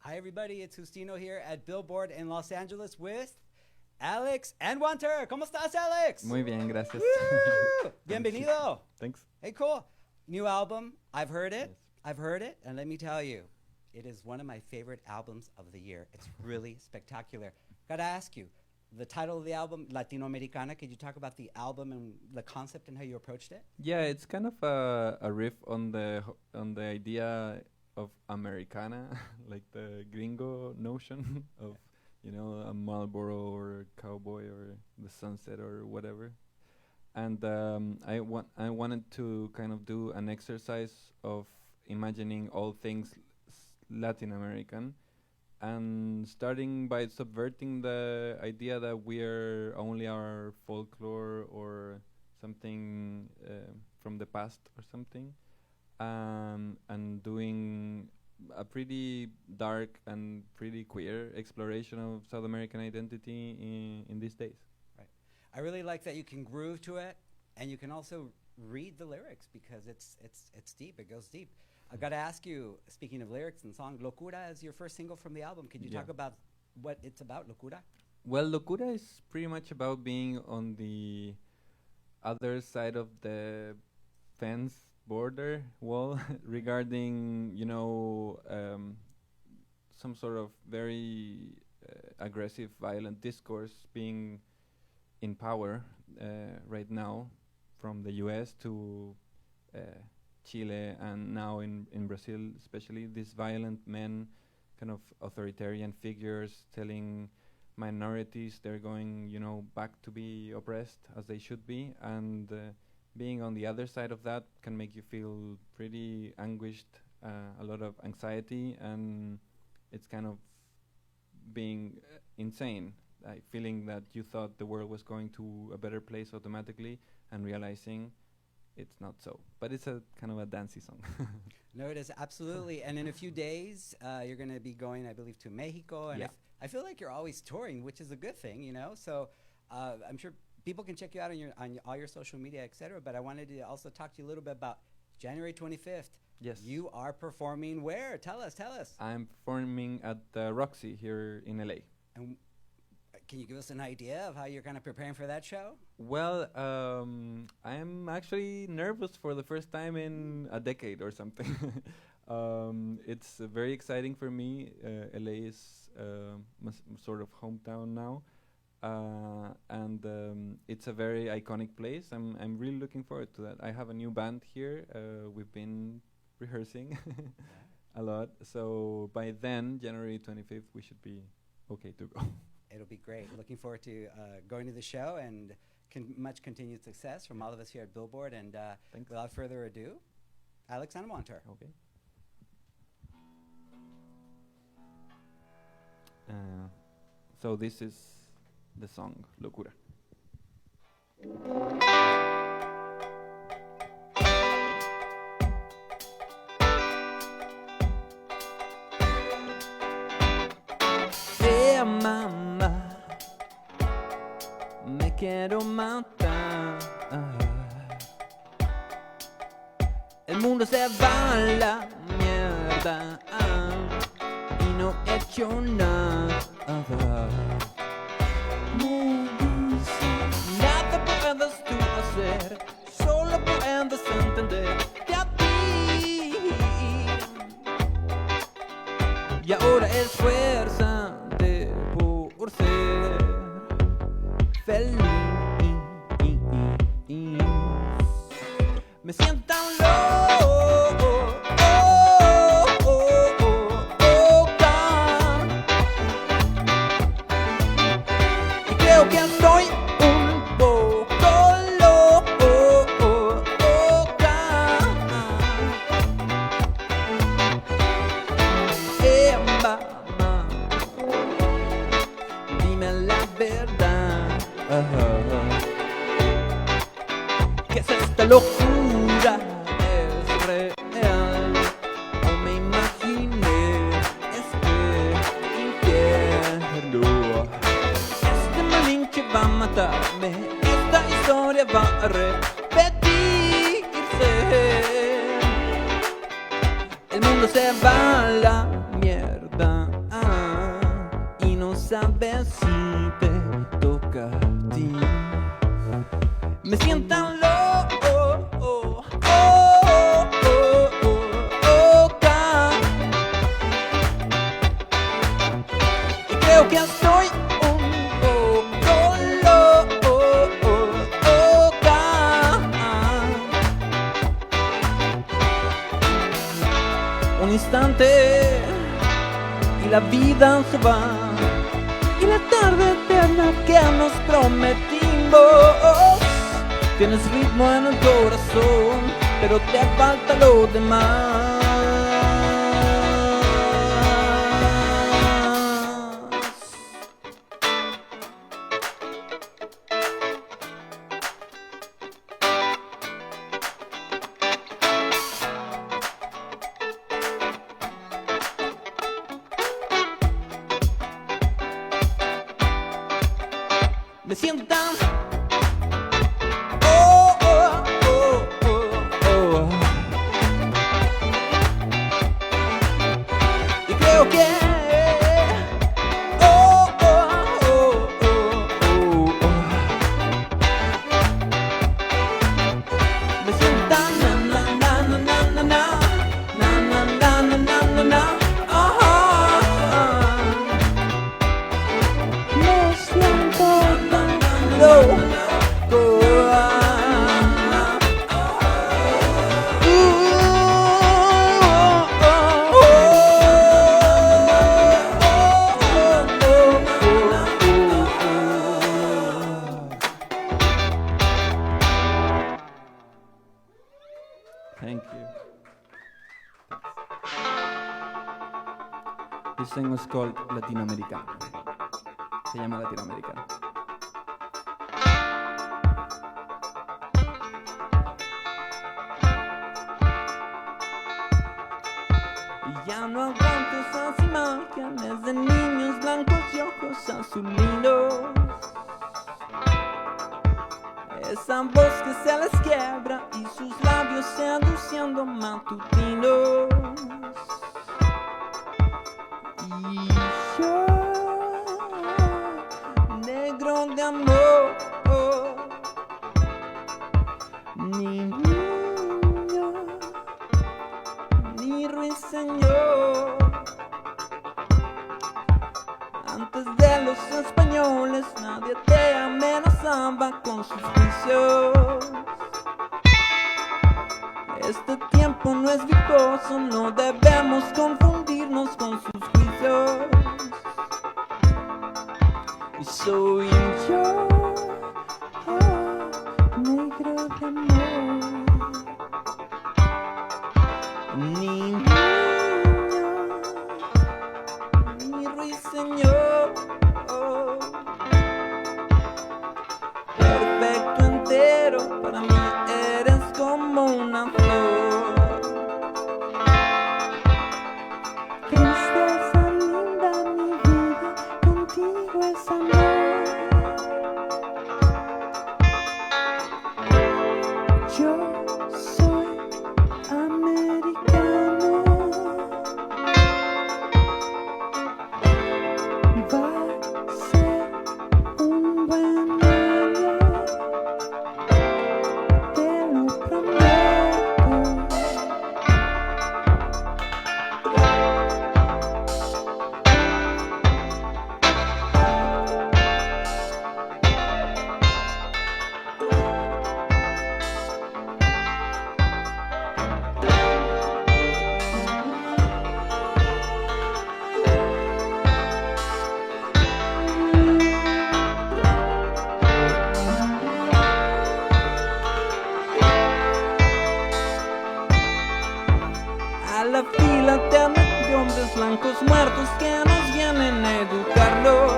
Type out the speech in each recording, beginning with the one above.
Hi, everybody. It's Justino here at Billboard in Los Angeles with Alex Anwandter. ¿Cómo estás, Alex? Muy bien, gracias. Woo! Bienvenido. Thanks. Hey, cool. New album. I've heard it. Yes. I've heard it. And let me tell you, it is one of my favorite albums of the year. It's really spectacular. Gotta ask you, the title of the album, Latinoamericana, could you talk about the album and the concept and how you approached it? Yeah, it's kind of a riff on the idea of Americana, like the gringo notion of, you know, a Marlboro or a cowboy or the sunset or whatever. And I wanted to kind of do an exercise of imagining all things Latin American, and starting by subverting the idea that we are only our folklore or something from the past or something, and doing a pretty dark and pretty queer exploration of South American identity in these days. Right. I really like that you can groove to it, and you can also read the lyrics because it's deep. It goes deep. I got to ask you, speaking of lyrics and song, Locura is your first single from the album. Could you talk about what it's about, Locura? Well, Locura is pretty much about being on the other side of the fence border wall regarding, you know, some sort of very aggressive, violent discourse being in power right now, from the US to Chile, and now in Brazil especially, these violent men, kind of authoritarian figures telling minorities they're going, you know, back to be oppressed as they should be, and being on the other side of that can make you feel pretty anguished, a lot of anxiety, and it's kind of being insane, like feeling that you thought the world was going to a better place automatically and realizing it's not so. But it's a kind of a dancey song. No, it is, absolutely. And in a few days, you're going to be going, I believe, to Mexico. And I feel like you're always touring, which is a good thing, you know? So I'm sure people can check you out on all your social media, et cetera. But I wanted to also talk to you a little bit about January 25th. Yes. You are performing where? Tell us. I'm performing at the Roxy here in LA. And can you give us an idea of how you're kind of preparing for that show? Well, I'm actually nervous for the first time in a decade or something. It's very exciting for me. LA is sort of hometown now, and it's a very iconic place. I'm really looking forward to that. I have a new band here. We've been rehearsing a lot, so by then, January 25th, we should be okay to go. It'll be great. Looking forward to going to the show, and much continued success from all of us here at Billboard. And without further ado, Alex Anwandter. Okay. So this is the song Locura. Mamá, me quiero matar. El mundo se va a la mierda y no he hecho nada. Nada puedes tú hacer, solo puedes entenderte a ti. Y ahora esfuérzate por ser feliz. Me siento tan loca y creo que estoy un poco loca. Mamá, dime la verdad. ¿Qué es esta locura? ¿Es real? ¿O me imaginé este infierno? Este malinche va a matarme, esta historia va a repetirse. El mundo se va a la mierda. sabes si te toca a ti. Me sientan loca y creo que estoy un poco loca. Un instante y la vida se va, y la tarde eterna que nos prometimos. Tienes ritmo en el corazón, pero te falta lo demás. Me sientan y creo que me sientan Thank you. This song is called Latinoamericana. Se llama Latinoamericana. Y ya no aguanto esas imágenes de niños blancos y ojos azulinos. Esa voz que se les quiebra y sus labios seduciendo matutinos. Y yo, negro de amor, ni niño, ni ruiseñor. Antes de los españoles nadie te amenazaba con sus juicios. Este tiempo no es virtuoso, no debemos confundirnos con sus juicios. Y soy yo, negro de amor, ni niño, ni ruiseñor. Perfecto entero, para mí eres como una flor. Tristeza linda, mi vida, contigo es amor. Yo soy americano. Va a ser un buen año, te lo prometo. A la fila eterna de hombres blancos muertos que nos vienen a educarlos.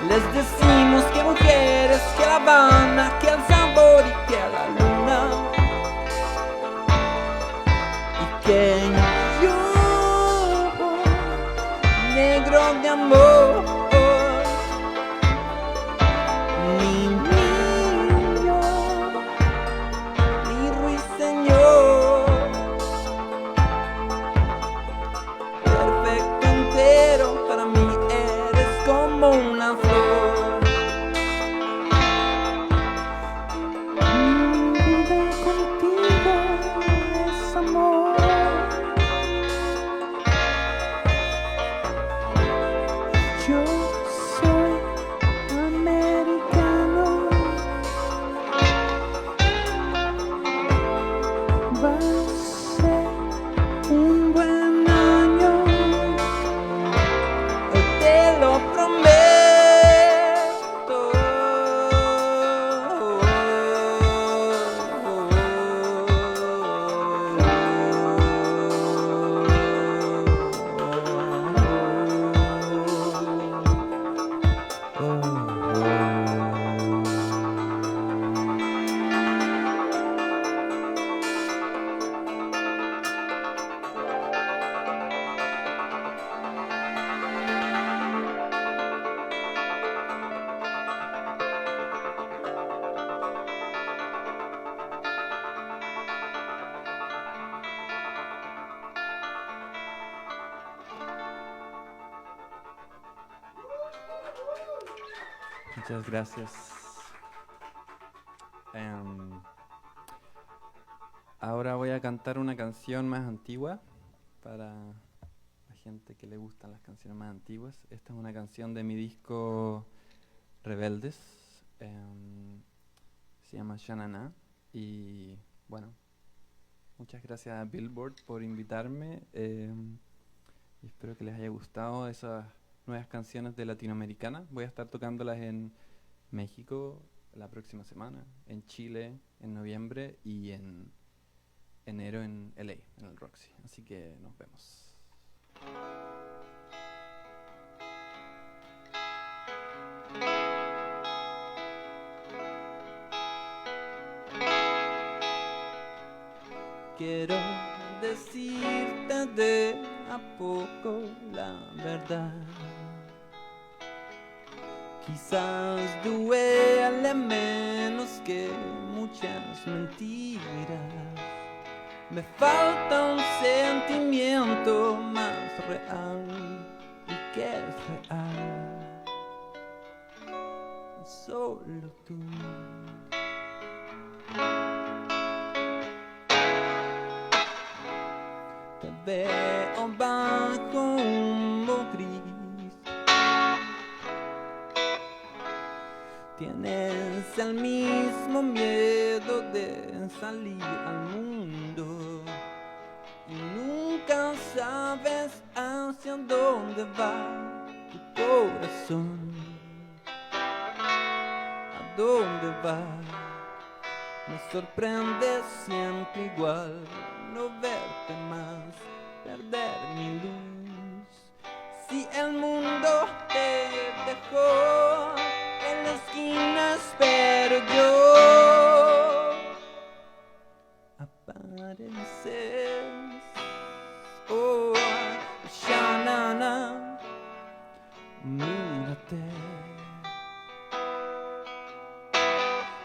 Les decimos que mujeres, que La Habana, que el sabor y que la luna. Y que yo, negro de amor, ni niño, ni ruiseñor. Perfecto entero. Muchas gracias. Ahora voy a cantar una canción más antigua para la gente que le gustan las canciones más antiguas. Esta es una canción de mi disco Rebeldes. Se llama Shanana. Y bueno, muchas gracias a Billboard por invitarme. Y espero que les haya gustado esas nuevas canciones de Latinoamericana. Voy a estar tocándolas en México la próxima semana, en Chile en noviembre y en enero en LA, en el Roxy. Así que nos vemos. Quiero decirte de a poco la verdad. Quizás duele menos que muchas mentiras. Me falta un sentimiento más real. ¿Y qué es real? Solo tú. Te veo bajo un humo gris. Tienes el mismo miedo de salir al mundo y nunca sabes hacia dónde va tu corazón. ¿A dónde va? Me sorprende siempre igual no verte más, perder mi luz. Si el mundo te dejó en la esquina, espero yo apareces. Oh, Shanana, mírate.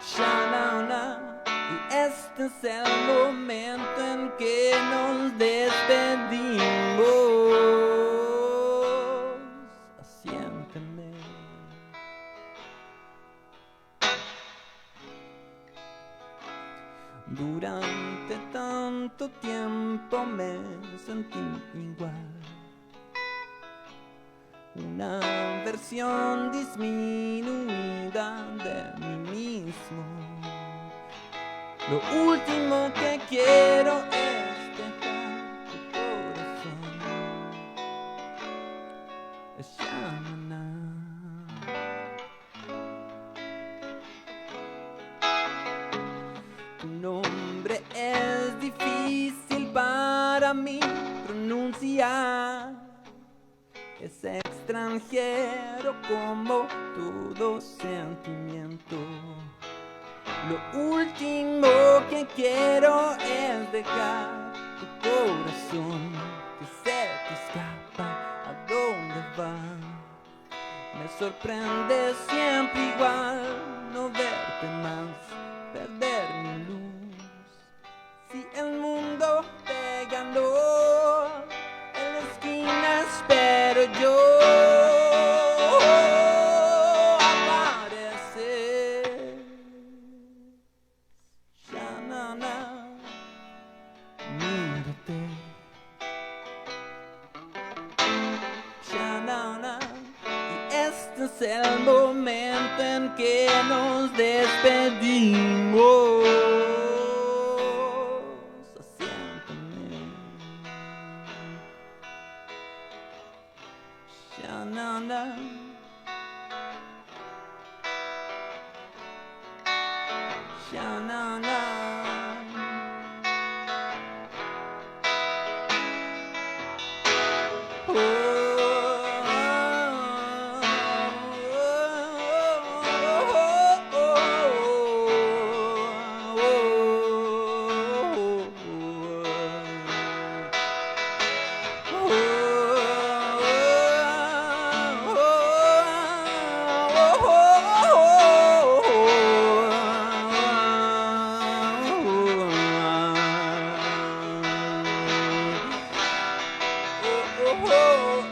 Shanana, y este es el momento en que nos despedimos. Asiénteme. Durante tanto tiempo me sentí igual, una versión disminuida de mí mismo. Lo último que quiero es dejar tu corazón. Es Shanana. Tu nombre es difícil para mí pronunciar. Es extranjero como todo sentimiento. Lo último que quiero es dejar tu corazón que se te escapa. ¿A dónde va? Me sorprende siempre igual no verte más, perder mi luz. Si el mundo te ganó, en la esquina espero yo aparecer. Shanana, mírate. Shanana, y este es el momento en que nos despedimos. Asiéntame. Shanana. Shanana. Oh,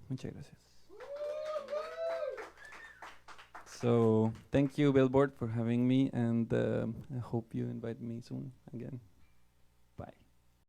Muchas gracias. So thank you, Billboard, for having me, and I hope you invite me soon again.